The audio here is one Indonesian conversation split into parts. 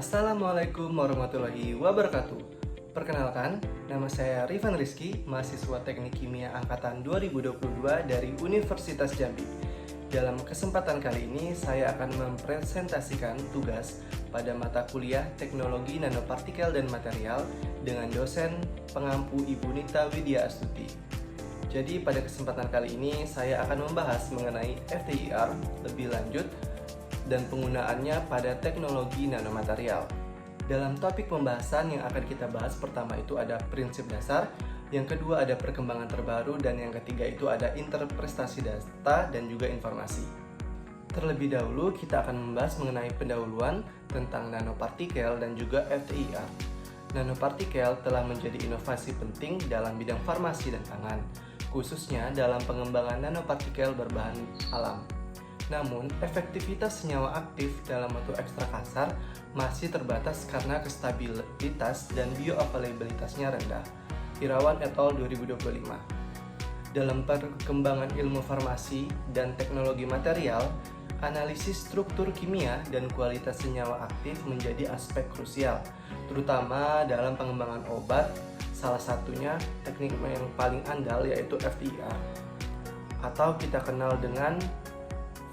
Assalamualaikum warahmatullahi wabarakatuh. Perkenalkan, nama saya Rifan Rizky, mahasiswa Teknik Kimia Angkatan 2022 dari Universitas Jambi. Dalam kesempatan kali ini, saya akan mempresentasikan tugas pada mata kuliah Teknologi Nanopartikel dan Material dengan dosen pengampu Ibu Nita Widya Astuti. Jadi pada kesempatan kali ini, saya akan membahas mengenai FTIR lebih lanjut dan penggunaannya pada teknologi nanomaterial. Dalam topik pembahasan yang akan kita bahas, pertama itu ada prinsip dasar, yang kedua ada perkembangan terbaru, dan yang ketiga itu ada interpretasi data dan juga informasi. Terlebih dahulu kita akan membahas mengenai pendahuluan tentang nanopartikel dan juga FTIR. Nanopartikel telah menjadi inovasi penting dalam bidang farmasi dan pangan, khususnya dalam pengembangan nanopartikel berbahan alam. Namun, efektivitas senyawa aktif dalam bentuk ekstra kasar masih terbatas karena kestabilitas dan bioavailabilitasnya rendah. Irawan et al. 2025. Dalam perkembangan ilmu farmasi dan teknologi material, analisis struktur kimia dan kualitas senyawa aktif menjadi aspek krusial, terutama dalam pengembangan obat. Salah satunya teknik yang paling andal yaitu FTIR, atau kita kenal dengan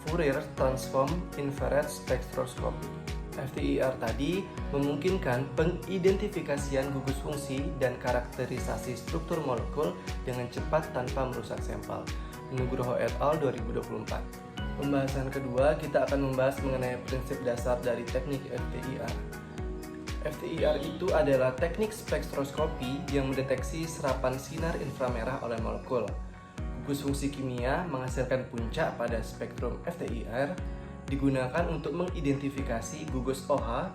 Fourier Transform Infrared Spectroscopy. FTIR tadi memungkinkan pengidentifikasian gugus fungsi dan karakterisasi struktur molekul dengan cepat tanpa merusak sampel. Nugroho et al. 2024. Pembahasan kedua, kita akan membahas mengenai prinsip dasar dari teknik FTIR. FTIR itu adalah teknik spektroskopi yang mendeteksi serapan sinar inframerah oleh molekul. Gugus fungsi kimia menghasilkan puncak pada spektrum FTIR digunakan untuk mengidentifikasi gugus OH,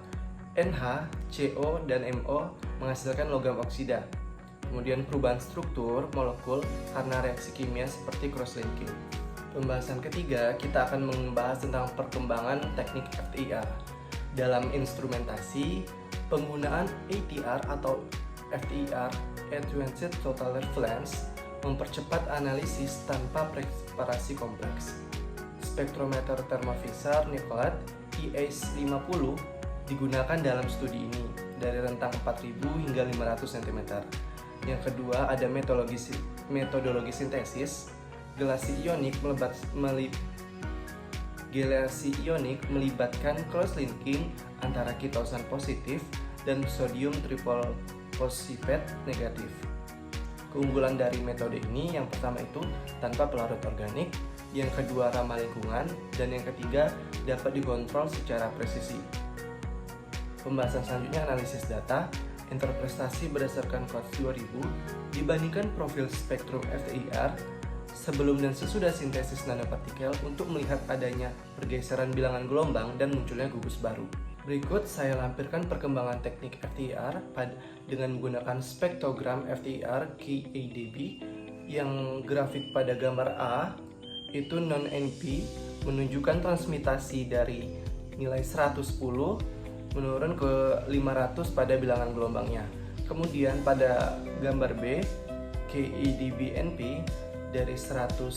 NH, CO, dan MO menghasilkan logam oksida. Kemudian perubahan struktur molekul karena reaksi kimia seperti cross-linking. Pembahasan ketiga, kita akan membahas tentang perkembangan teknik FTIR. Dalam instrumentasi, penggunaan ATR atau FTIR, Advanced Total Reference, mempercepat analisis tanpa preparasi kompleks. Spektrometer termovisor Nicolet ES50 digunakan dalam studi ini dari rentang 4000 hingga 500 cm. Yang kedua ada metodologi sintesis. Gelasi ionik melibatkan cross-linking antara ketosan positif dan sodium triple phosphate negatif. Keunggulan dari metode ini yang pertama itu tanpa pelarut organik, yang kedua ramah lingkungan, dan yang ketiga dapat dikontrol secara presisi. Pembahasan selanjutnya analisis data, interpretasi berdasarkan Quartz 2000 dibandingkan profil spektrum FTIR sebelum dan sesudah sintesis nanopartikel untuk melihat adanya pergeseran bilangan gelombang dan munculnya gugus baru. Berikut saya lampirkan perkembangan teknik FTIR dengan menggunakan spektrogram FTIR KADB yang grafik pada gambar A itu non-NP menunjukkan transmitasi dari nilai 110 menurun ke 500 pada bilangan gelombangnya. Kemudian pada gambar B KADB NP dari 105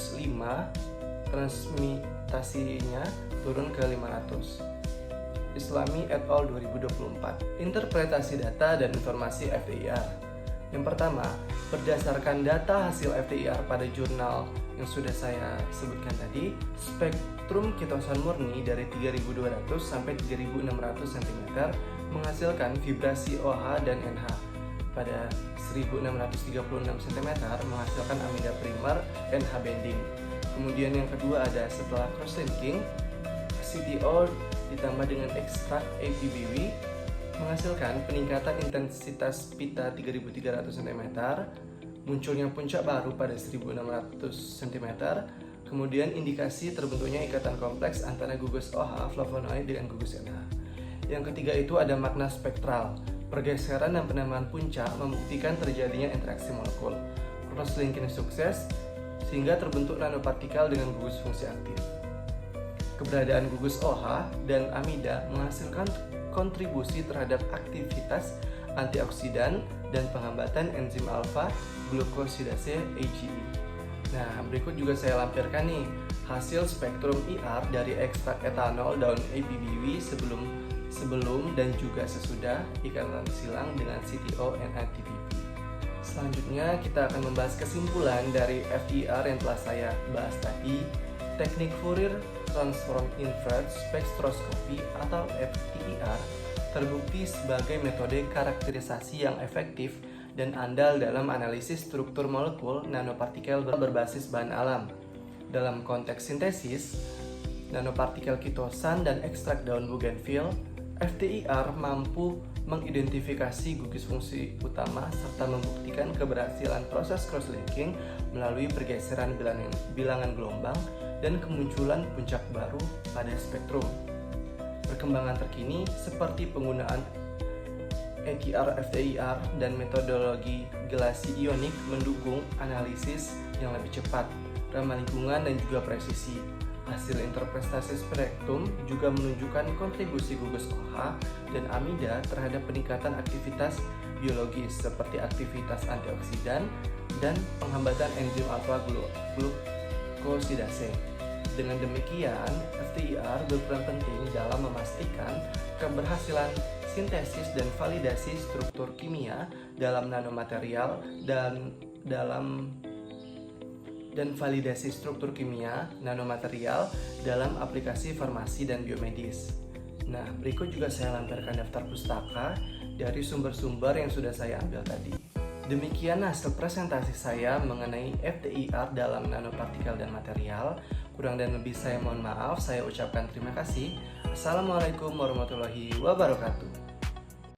transmitasinya turun ke 500. Islami et al. 2024. Interpretasi data dan informasi FTIR. Yang pertama, berdasarkan data hasil FTIR pada jurnal yang sudah saya sebutkan tadi, spektrum ketosan murni dari 3200 sampai 3600 cm menghasilkan vibrasi OH dan NH. Pada 1636 cm menghasilkan amida primer NH bending. Kemudian yang kedua ada setelah cross-linking, CTO ditambah dengan ekstrak APBW menghasilkan peningkatan intensitas pita 3300 cm, munculnya puncak baru pada 1600 cm, kemudian indikasi terbentuknya ikatan kompleks antara gugus OH flavonoid dengan gugus NH. Yang ketiga itu ada makna spektral. Pergeseran dan penambahan puncak membuktikan terjadinya interaksi molekul. Cross-linking sukses sehingga terbentuk nanopartikel dengan gugus fungsi aktif. Keberadaan gugus OH dan amida menghasilkan kontribusi terhadap aktivitas antioksidan dan penghambatan enzim alfa glukosidase AGE. Nah, berikut juga saya lampirkan nih hasil spektrum IR dari ekstrak etanol daun APBW sebelum sebelum dan juga sesudah ikatan silang dengan CTO NITPP. Selanjutnya kita akan membahas kesimpulan dari FTIR yang telah saya bahas tadi. Teknik Fourier Transform Inverse Spectroscopy atau FTIR terbukti sebagai metode karakterisasi yang efektif dan andal dalam analisis struktur molekul nanopartikel berbasis bahan alam. Dalam konteks sintesis, nanopartikel kitosan dan ekstrak daun bougainville, FTIR mampu mengidentifikasi gugus fungsi utama serta membuktikan keberhasilan proses cross-linking melalui pergeseran bilangan gelombang dan kemunculan puncak baru pada spektrum. Perkembangan terkini seperti penggunaan EQR FTIR dan metodologi gelasi ionik mendukung analisis yang lebih cepat, ramah lingkungan dan juga presisi. Hasil interpretasi spektrum juga menunjukkan kontribusi gugus OH dan amida terhadap peningkatan aktivitas biologis seperti aktivitas antioksidan dan penghambatan enzim alfa glukosidase. Dengan demikian, FTIR berperan penting dalam memastikan keberhasilan sintesis dan validasi struktur kimia dalam nanomaterial dan validasi struktur kimia nanomaterial dalam aplikasi farmasi dan biomedis. Nah, berikut juga saya lampiran daftar pustaka dari sumber-sumber yang sudah saya ambil tadi. Demikian hasil presentasi saya mengenai FTIR dalam nanopartikel dan material. Kurang dan lebih saya mohon maaf, saya ucapkan terima kasih. Assalamualaikum warahmatullahi wabarakatuh.